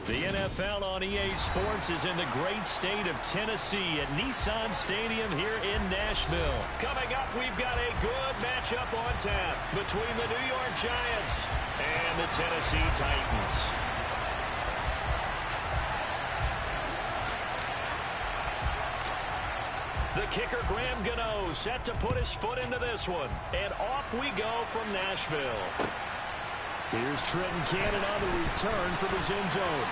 The NFL on EA Sports is in the great state of Tennessee at Nissan Stadium here in Nashville. Coming up, we've got a good matchup on tap between the New York Giants and the Tennessee Titans. The kicker, Graham Gano, set to put his foot into this one. And off we go from Nashville. Here's Trenton Cannon on the return from his end zone.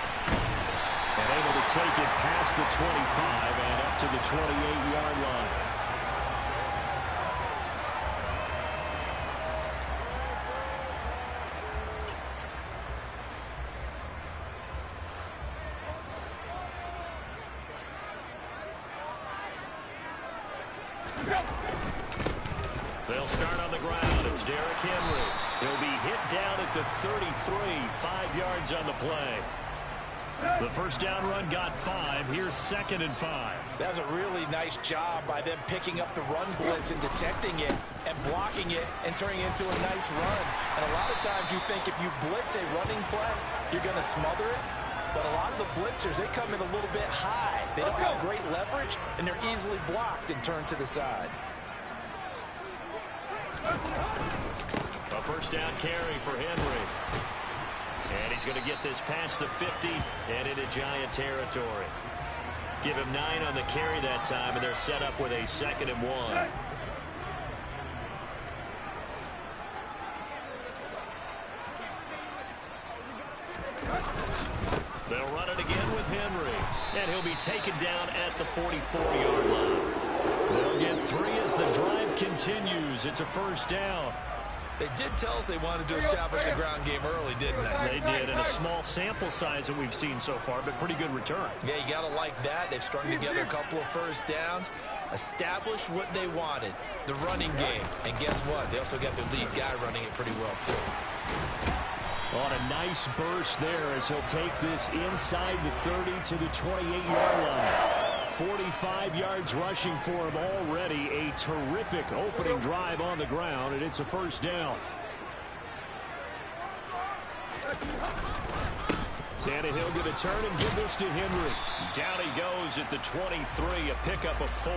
And able to take it past the 25 and up to the 28-yard line. They'll start on the ground. It's Derrick Henry. He'll be hit down at the 33, 5 yards on the play. The first down run got 5. Here's 2nd and 5. That's a really nice job by them picking up the run blitz and detecting it and blocking it and turning it into a nice run. And a lot of times you think if you blitz a running play, you're going to smother it. But a lot of the blitzers, they come in a little bit high. They don't have great leverage, and they're easily blocked and turned to the side. A first down carry for Henry. And he's going to get this past the 50 and into Giant territory. Give him 9 on the carry that time, and they're set up with a 2nd and 1. They'll run it again with Henry. And he'll be taken down at the 44-yard line. They'll get 3 as the drive continues. It's a first down. They did tell us they wanted to establish the ground game early, didn't they? They did, and a small sample size that we've seen so far, but pretty good return. Yeah, you got to like that. They've strung together a couple of first downs, established what they wanted, the running game. And guess what? They also got the lead guy running it pretty well, too. On a nice burst there as he'll take this inside the 30 to the 28-yard line. 45 yards rushing for him already. A terrific opening drive on the ground, and it's a first down. Tannehill going to turn and give this to Henry. Down he goes at the 23, a pickup of 4.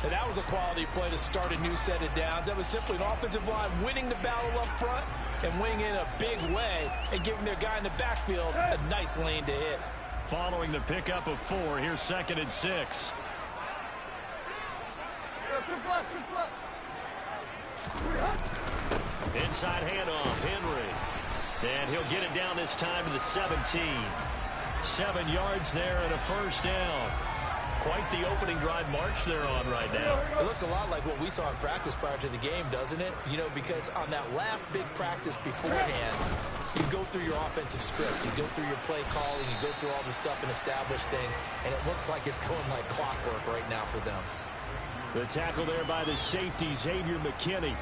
And that was a quality play to start a new set of downs. That was simply an offensive line winning the battle up front and winning in a big way and giving their guy in the backfield a nice lane to hit. Following the pickup of 4, here's 2nd and 6. Inside handoff, Henry. And he'll get it down this time to the 17. 7 yards there and a first down. Quite the opening drive march they're on right now. It looks a lot like what we saw in practice prior to the game, doesn't it? You know, because on that last big practice beforehand, you go through your offensive script, you go through your play calling, you go through all the stuff and establish things, and it looks like it's going like clockwork right now for them. The tackle there by the safety, Xavier McKinney.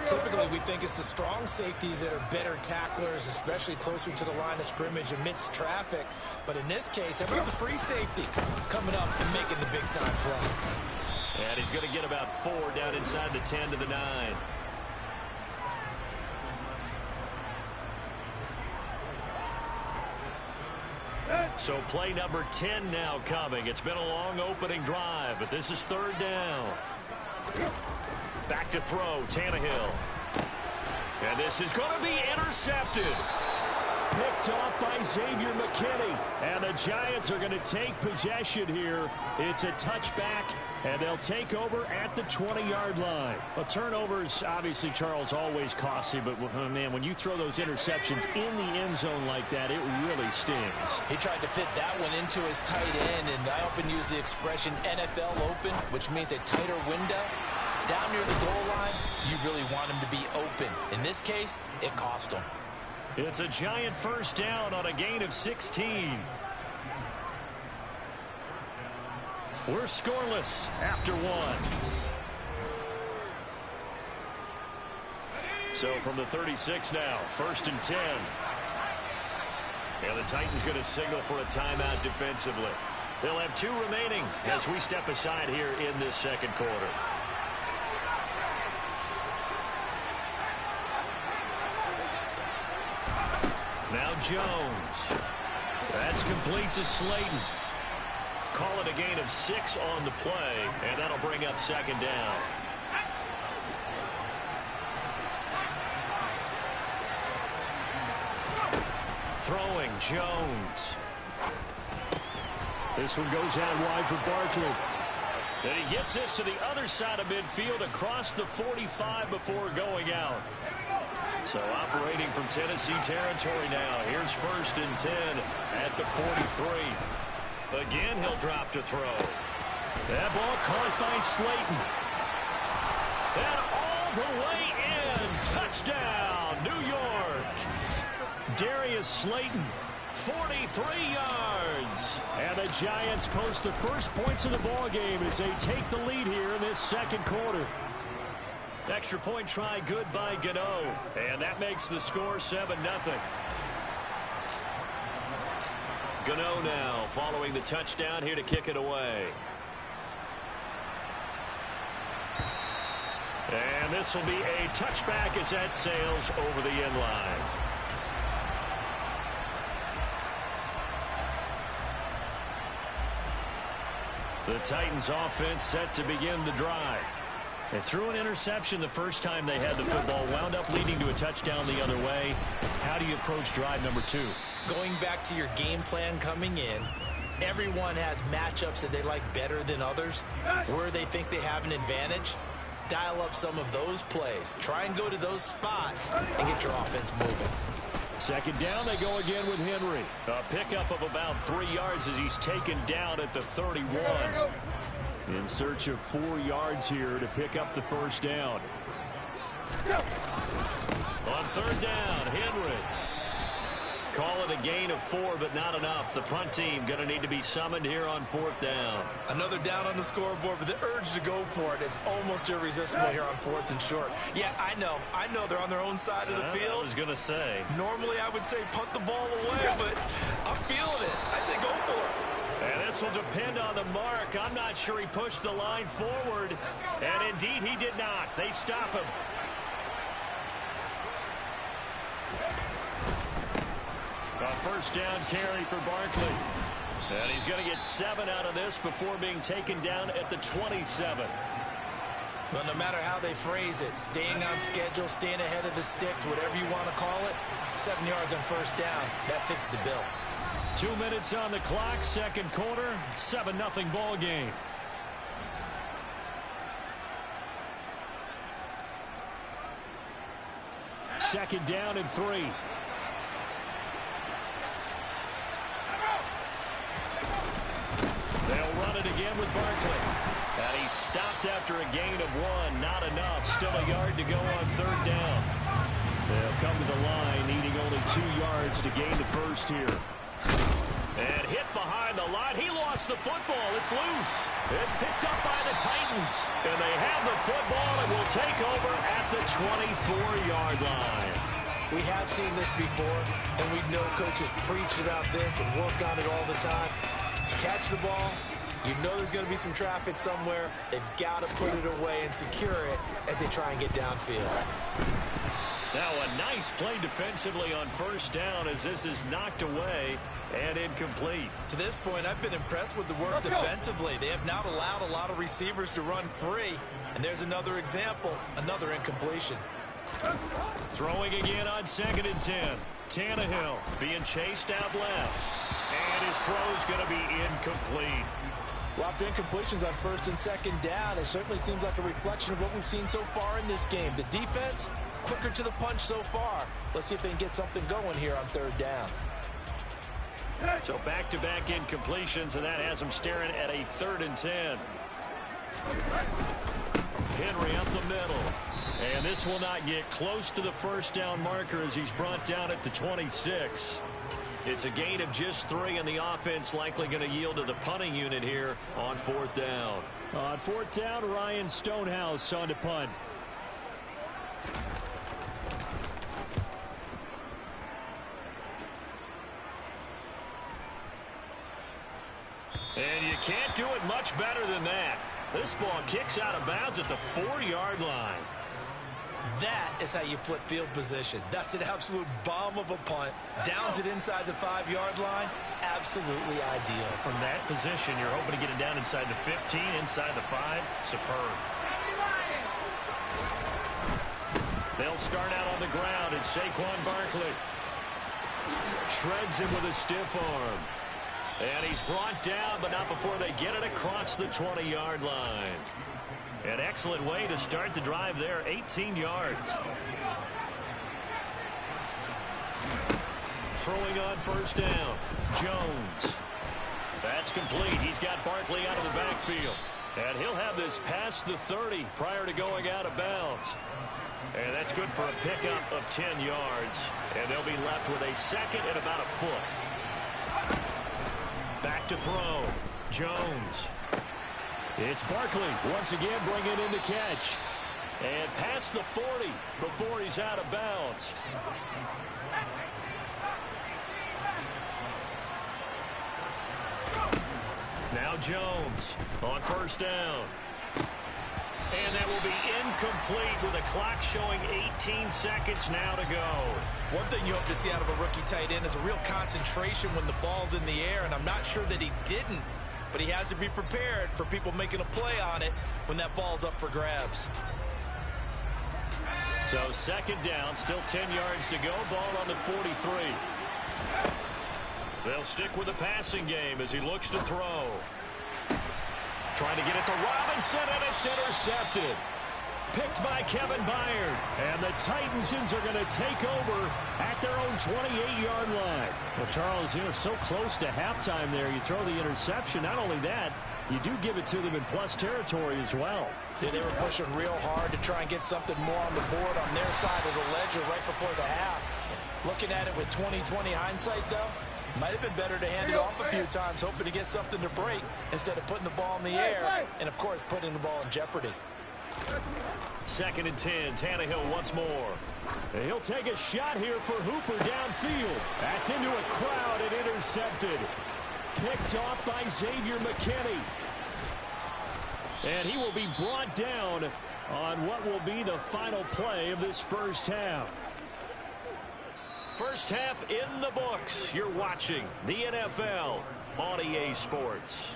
Typically, we think it's the strong safeties that are better tacklers, especially closer to the line of scrimmage amidst traffic. But in this case, how about the free safety coming up and making the big-time play? And he's going to get about 4 down inside the 10 to the 9. So play number 10 now coming. It's been a long opening drive, but this is 3rd down. Back to throw, Tannehill. And this is going to be intercepted. Picked off by Xavier McKinney. And the Giants are going to take possession here. It's a touchback, and they'll take over at the 20-yard line. Well, turnovers, obviously, Charles, always costly. But, man, when you throw those interceptions in the end zone like that, it really stings. He tried to fit that one into his tight end, and I often use the expression NFL open, which means a tighter window. Down near the goal line, you really want him to be open. In this case, it cost him. It's a Giant first down on a gain of 16. We're scoreless after 1. So from the 36 now, 1st and 10. And the Titans going to signal for a timeout defensively. They'll have 2 remaining as we step aside here in this second quarter. Now Jones. That's complete to Slayton. Call it a gain of 6 on the play, and that'll bring up second down. Throwing, Jones. This one goes out wide for Barkley. And he gets this to the other side of midfield across the 45 before going out. So operating from Tennessee territory now. Here's 1st and 10 at the 43. Again, he'll drop to throw. That ball caught by Slayton. And all the way in. Touchdown, New York. Darius Slayton, 43 yards. And the Giants post the first points of the ball game as they take the lead here in this second quarter. Extra point try good by Gano. And that makes the score 7-0. Gano now following the touchdown here to kick it away. And this will be a touchback as that sails over the end line. The Titans offense set to begin the drive. They threw an interception the first time they had the football, wound up leading to a touchdown the other way. How do you approach drive number 2? Going back to your game plan coming in, everyone has matchups that they like better than others. Where they think they have an advantage, dial up some of those plays. Try and go to those spots and get your offense moving. Second down, they go again with Henry. A pickup of about 3 yards as he's taken down at the 31. In search of 4 yards here to pick up the first down. On third down, Henry. Call it a gain of 4, but not enough. The punt team going to need to be summoned here on 4th down. Another down on the scoreboard, but the urge to go for it is almost irresistible here on 4th and short. Yeah, I know they're on their own side of the field. I was going to say. Normally I would say punt the ball away, but I'm feeling it. I say go for it. And this will depend on the mark. I'm not sure he pushed the line forward. And indeed he did not. They stop him. A first down carry for Barkley. And he's going to get 7 out of this before being taken down at the 27. Well, no matter how they phrase it, staying on schedule, staying ahead of the sticks, whatever you want to call it, 7 yards on first down, that fits the bill. 2 minutes on the clock, second quarter, 7-0 ball game. Second down and 3. They'll run it again with Barkley. And he stopped after a gain of 1. Not enough. Still a yard to go on third down. They'll come to the line, needing only 2 yards to gain the first here. And hit behind the line. He lost the football. It's loose. It's picked up by the Titans. And they have the football and will take over at the 24-yard line. We have seen this before, and we know coaches preach about this and work on it all the time. Catch the ball. You know there's going to be some traffic somewhere. They've got to put it away and secure it as they try and get downfield. Now a nice play defensively on first down as this is knocked away and incomplete. To this point, I've been impressed with the work defensively. They have not allowed a lot of receivers to run free. And there's another example, another incompletion. Throwing again on 2nd and 10. Tannehill being chased out left. And his throw's going to be incomplete. Well, after incompletions on 1st and 2nd down, it certainly seems like a reflection of what we've seen so far in this game. The defense, quicker to the punch so far. Let's see if they can get something going here on 3rd down. So back-to-back incompletions, and that has them staring at a 3rd and 10. Henry up the middle. And this will not get close to the first down marker as he's brought down at the 26. It's a gain of just 3, and the offense likely going to yield to the punting unit here on 4th down. On 4th down, Ryan Stonehouse on to punt. And you can't do it much better than that. This ball kicks out of bounds at the 4-yard line. That is how you flip field position. That's an absolute bomb of a punt. Downs it inside the 5-yard line. Absolutely ideal. From that position, you're hoping to get it down inside the 15, inside the 5. Superb. They'll start out on the ground, and Saquon Barkley shreds him with a stiff arm. And he's brought down, but not before they get it across the 20-yard line. An excellent way to start the drive there, 18 yards. Throwing on first down, Jones. That's complete. He's got Barkley out of the backfield. And he'll have this past the 30 prior to going out of bounds. And that's good for a pickup of 10 yards. And they'll be left with a second and about a foot. Back to throw, Jones. It's Barkley once again bringing in the catch. And past the 40 before he's out of bounds. Now Jones on first down. And that will be incomplete with a clock showing 18 seconds now to go. One thing you hope to see out of a rookie tight end is a real concentration when the ball's in the air, and I'm not sure that he didn't, but he has to be prepared for people making a play on it when that ball's up for grabs. So second down, still 10 yards to go, ball on the 43. They'll stick with the passing game as he looks to throw. Trying to get it to Robinson, and it's intercepted. Picked by Kevin Byard. And the Titans are going to take over at their own 28-yard line. Well, Charles, so close to halftime there. You throw the interception. Not only that, you do give it to them in plus territory as well. Yeah, they were pushing real hard to try and get something more on the board on their side of the ledger right before the half. Looking at it with 20/20 hindsight, though, might have been better to hand it off a few times, hoping to get something to break instead of putting the ball in the air and, of course, putting the ball in jeopardy. Second and 10, Tannehill once more. And he'll take a shot here for Hooper downfield. That's into a crowd and intercepted. Picked off by Xavier McKinney. And he will be brought down on what will be the final play of this first half. First half in the books. You're watching the NFL on EA Sports.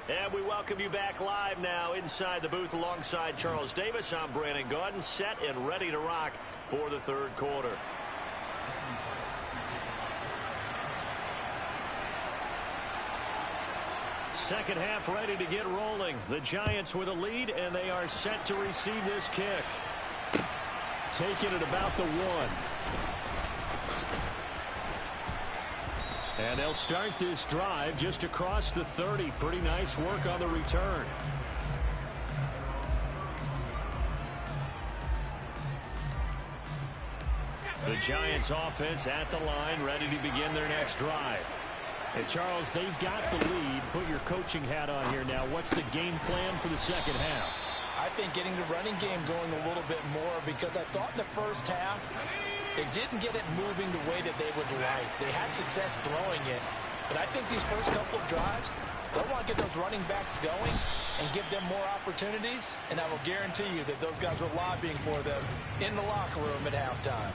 And we welcome you back live now inside the booth alongside Charles Davis. I'm Brandon Gaudin, set and ready to rock for the third quarter. Second half ready to get rolling. The Giants with a lead, and they are set to receive this kick. Taking it about the 1. And they'll start this drive just across the 30. Pretty nice work on the return. The Giants offense at the line, ready to begin their next drive. And Charles, they've got the lead. Put your coaching hat on here now. What's the game plan for the second half? I think getting the running game going a little bit more, because I thought in the first half they didn't get it moving the way that they would like. They had success throwing it, but I think these first couple of drives, they'll want to get those running backs going and give them more opportunities, and I will guarantee you that those guys were lobbying for them in the locker room at halftime.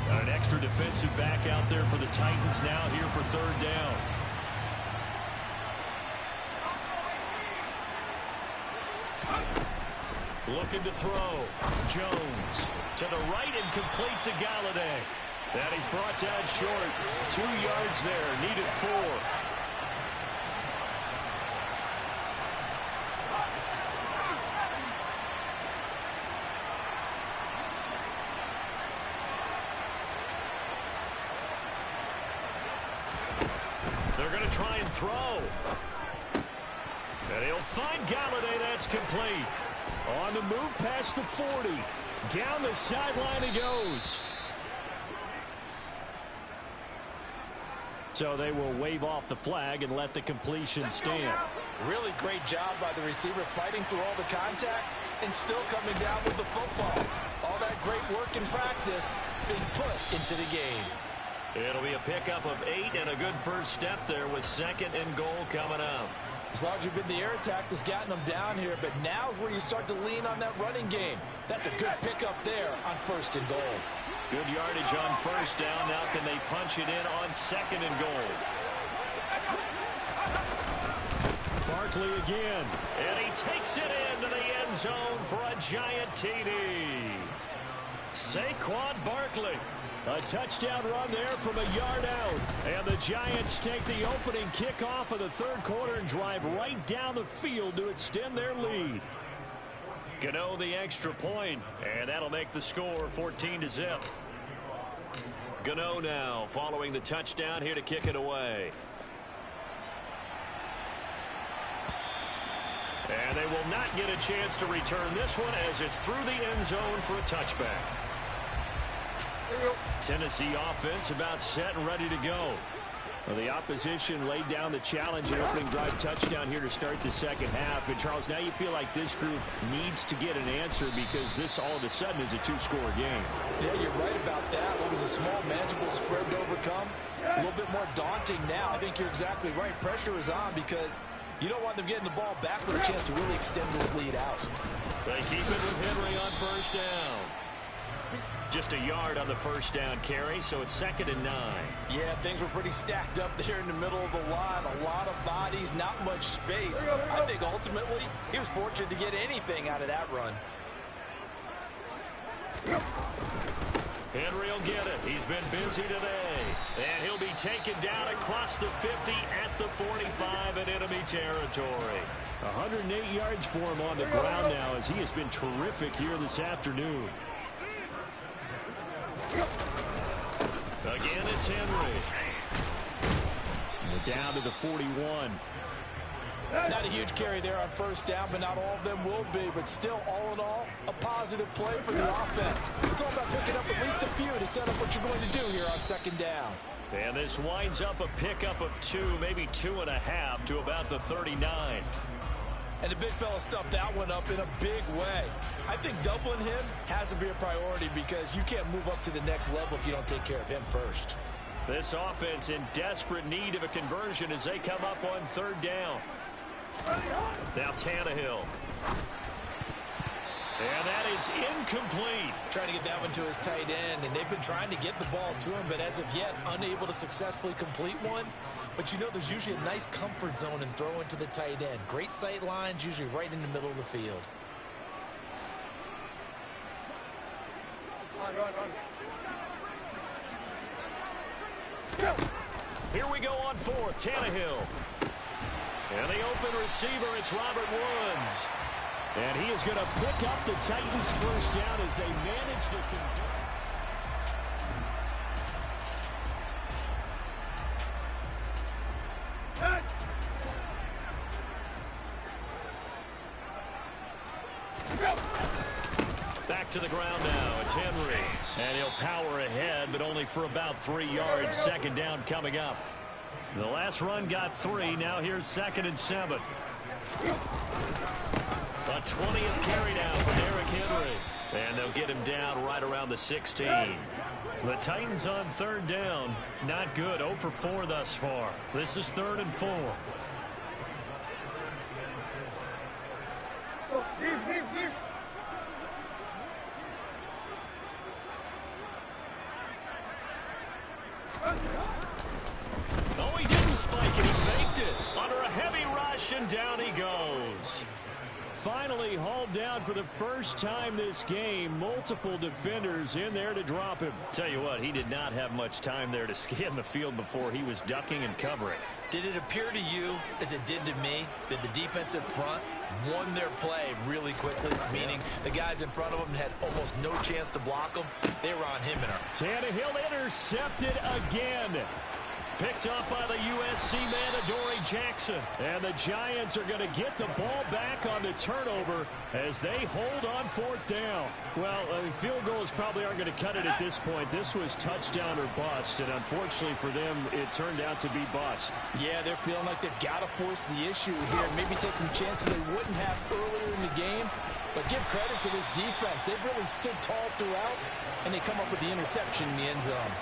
Got an extra defensive back out there for the Titans now here for third down. Looking to throw. Jones to the right and complete to Galladay. And he's brought down short. 2 yards there. Needed 4. They're going to try and throw. And he'll find Galladay. That's complete. On the move past the 40. Down the sideline he goes. So they will wave off the flag and let the completion stand. Really great job by the receiver fighting through all the contact and still coming down with the football. All that great work in practice being put into the game. It'll be a pickup of 8 and a good first step there with 2nd and goal coming up. As long as you've been the air attack that's gotten them down here, but now's where you start to lean on that running game. That's a good pickup there on 1st and goal. Good yardage on 1st down. Now can they punch it in on 2nd and goal? Barkley again. And he takes it into the end zone for a giant TD. Saquon Barkley. A touchdown run there from a yard out. And the Giants take the opening kickoff of the 3rd quarter and drive right down the field to extend their lead. Gano the extra point, and that'll make the score 14-0. Gano now following the touchdown here to kick it away. And they will not get a chance to return this one as it's through the end zone for a touchback. Tennessee offense about set and ready to go. Well, the opposition laid down the challenge and opening drive touchdown here to start the 2nd half. And, Charles, now you feel like this group needs to get an answer because this all of a sudden is a 2-score game. Yeah, you're right about that. It was a small, manageable spread to overcome. A little bit more daunting now. I think you're exactly right. Pressure is on because you don't want them getting the ball back for a chance to really extend this lead out. They keep it with Henry on 1st down. Just a yard on the 1st down carry, so it's 2nd and 9. Yeah, things were pretty stacked up there in the middle of the line. A lot of bodies, not much space. I think ultimately he was fortunate to get anything out of that run. Henry will get it. He's been busy today. And he'll be taken down across the 50 at the 45 in enemy territory. 108 yards for him on the ground now as he has been terrific here this afternoon. Again, it's Henry. And down to the 41. Not a huge carry there on 1st down, but not all of them will be. But still, all in all, a positive play for the offense. It's all about picking up at least a few to set up what you're going to do here on 2nd down. And this winds up a pickup of 2, maybe 2.5 to about the 39. And the big fella stuffed that one up in a big way. I think doubling him has to be a priority because you can't move up to the next level if you don't take care of him first. This offense in desperate need of a conversion as they come up on 3rd down. Now Tannehill. And that is incomplete. Trying to get that one to his tight end, and they've been trying to get the ball to him, but as of yet, unable to successfully complete one. But you know there's usually a nice comfort zone and throw into the tight end. Great sight lines, usually right in the middle of the field. Here we go on 4th, Tannehill. And the open receiver, it's Robert Woods. And he is going to pick up the Titans' 1st down as they manage to convert. Back to the ground now. It's Henry. And he'll power ahead, but only for about 3 yards. 2nd down coming up. The last run got 3. Now here's 2nd and 7. A 20th carry down for Derrick Henry. And they'll get him down right around the 16. The Titans on 3rd down. Not good. 0 for 4 thus far. This is 3rd and 4. Oh, he didn't spike it. He faked it. Under a heavy rush, and down he goes. Finally hauled down for the first time this game. Multiple defenders in there to drop him. Tell you what, he did not have much time there to scan the field before he was ducking and covering. Did it appear to you, as it did to me, that the defensive front won their play really quickly? Meaning the guys in front of them had almost no chance to block them. They were on him and her. Tannehill intercepted again. Picked up by the USC man, Adoree Jackson. And the Giants are going to get the ball back on the turnover as they hold on 4th down. Well, field goals probably aren't going to cut it at this point. This was touchdown or bust, and unfortunately for them, it turned out to be bust. Yeah, they're feeling like they've got to force the issue here. Maybe take some chances they wouldn't have earlier in the game. But give credit to this defense. They've really stood tall throughout, and they come up with the interception in the end zone.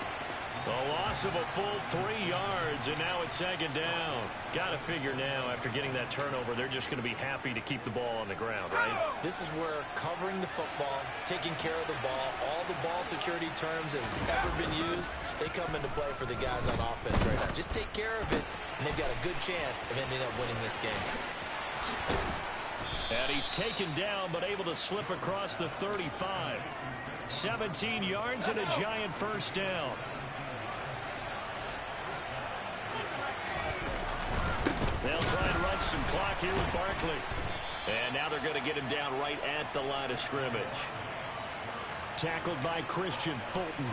A loss of a full 3 yards, and now it's second down. Got to figure now, after getting that turnover, they're just going to be happy to keep the ball on the ground, right? This is where covering the football, taking care of the ball, all the ball security terms that have ever been used, they come into play for the guys on offense right now. Just take care of it, and they've got a good chance of ending up winning this game. And he's taken down, but able to slip across the 35. 17 yards and a giant first down. They'll try and run some clock here with Barkley. And now they're going to get him down right at the line of scrimmage. Tackled by Christian Fulton.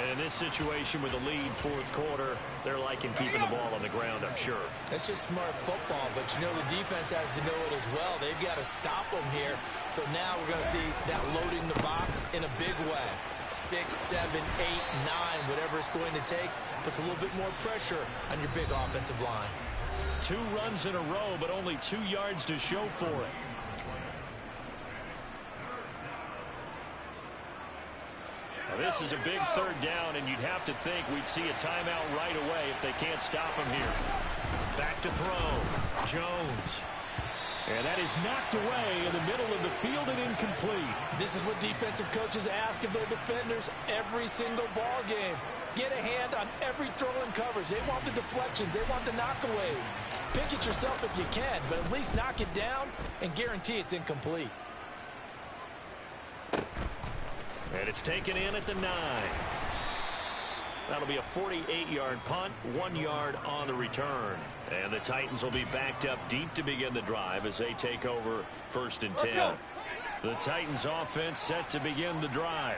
And in this situation with a lead fourth quarter, they're liking keeping the ball on the ground, I'm sure. That's just smart football, but you know the defense has to know it as well. They've got to stop them here. So now we're going to see that loading the box in a big way. 6, 7, 8, 9, whatever it's going to take, puts a little bit more pressure on your big offensive line. 2 runs in a row, but only 2 yards to show for it. Now, this is a big third down, and you'd have to think we'd see a timeout right away if they can't stop him here. Back to throw. Jones. And that is knocked away in the middle of the field and incomplete. This is what defensive coaches ask of their defenders every single ball game. Get a hand on every throw in coverage. They want the deflections. They want the knockaways. Pick it yourself if you can, but at least knock it down and guarantee it's incomplete. And it's taken in at the 9. That'll be a 48-yard punt, 1 yard on the return. And the Titans will be backed up deep to begin the drive as they take over 1st and 10. The Titans offense set to begin the drive.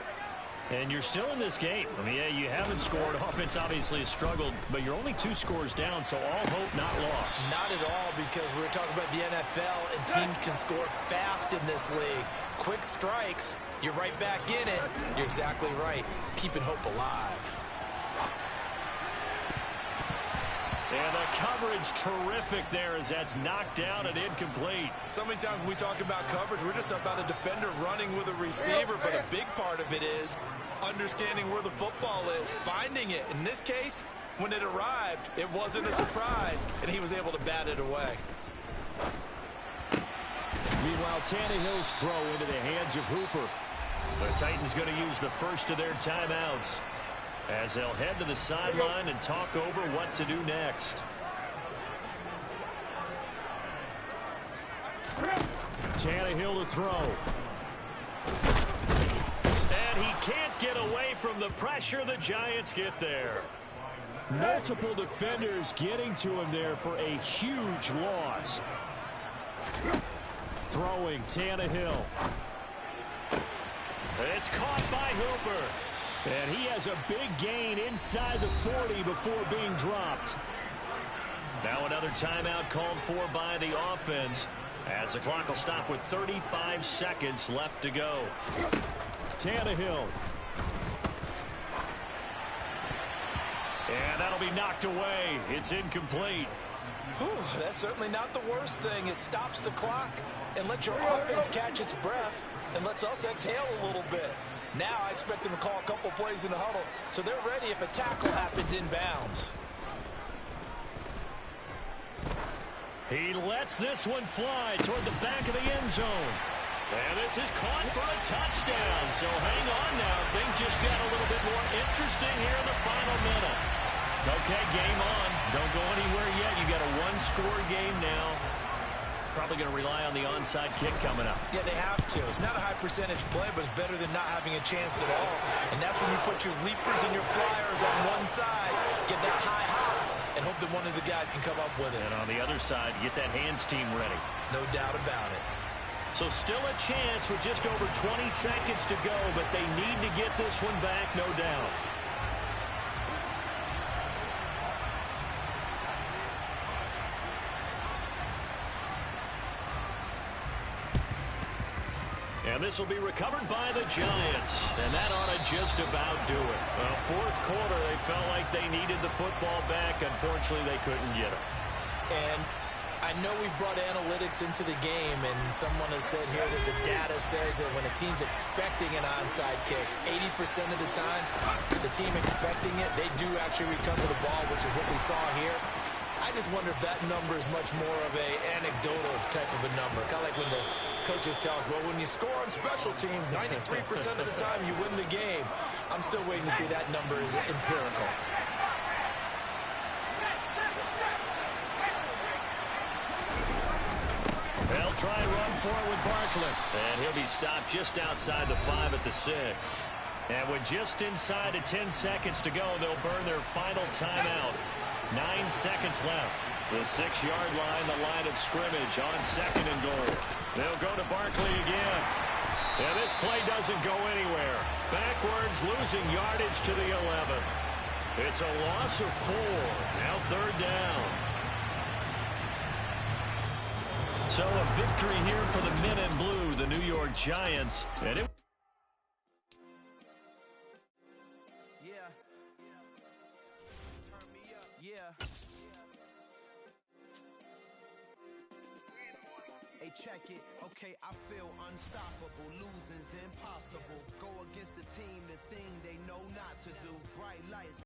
And you're still in this game. I mean, yeah, you haven't scored. Offense obviously has struggled, but you're only 2 scores down, so all hope not lost. Not at all, because we're talking about the NFL, and teams can score fast in this league. Quick strikes, you're right back in it. You're exactly right. Keeping hope alive. And the coverage terrific there as that's knocked down and incomplete. So many times when we talk about coverage, we're just about a defender running with a receiver, but a big part of it is understanding where the football is, finding it. In this case, when it arrived, it wasn't a surprise, and he was able to bat it away. Meanwhile, Tannehill's throw into the hands of Hooper. The Titans going to use the first of their timeouts as they'll head to the sideline and talk over what to do next. Tannehill to throw. And he can't get away from the pressure. The Giants get there. Multiple defenders getting to him there for a huge loss. Throwing Tannehill. It's caught by Hooper. And he has a big gain inside the 40 before being dropped. Now another timeout called for by the offense as the clock will stop with 35 seconds left to go. Tannehill. And that'll be knocked away. It's incomplete. Whew, that's certainly not the worst thing. It stops the clock and lets your offense catch its breath and lets us exhale a little bit. Now I expect them to call a couple plays in the huddle so they're ready if a tackle happens inbounds. He lets this one fly toward the back of the end zone. And this is caught for a touchdown. So hang on now. Things just got a little bit more interesting here in the final minute. Okay, game on. Don't go anywhere yet. You got a one-score game now. Probably going to rely on the onside kick coming up. Yeah, they have to. It's not a high percentage play, but it's better than not having a chance at all. And that's when you put your leapers and your flyers on one side, get that high hop, and hope that one of the guys can come up with it. And on the other side, get that hands team ready. No doubt about it. So still a chance with just over 20 seconds to go, but they need to get this one back, no doubt. And this will be recovered by the Giants. And that ought to just about do it. Well, fourth quarter, they felt like they needed the football back. Unfortunately, they couldn't get it. And I know we brought analytics into the game, and someone has said here that the data says that when a team's expecting an onside kick, 80% of the time, the team expecting it, they do actually recover the ball, which is what we saw here. I just wonder if that number is much more of a anecdotal type of a number. Kind of like when the coaches tell us, well, when you score on special teams, 93% of the time you win the game. I'm still waiting to see that number is empirical. They'll try and run for it with Barkley. And he'll be stopped just outside the 5 at the 6. And with just inside of 10 seconds to go, they'll burn their final timeout. 9 seconds left. The 6-yard line, the line of scrimmage on 2nd and goal. They'll go to Barkley again. And this play doesn't go anywhere. Backwards, losing yardage to the 11. It's a loss of 4. Now 3rd down. So a victory here for the men in blue, the New York Giants. And it Check it, okay, I feel unstoppable, losing's impossible, go against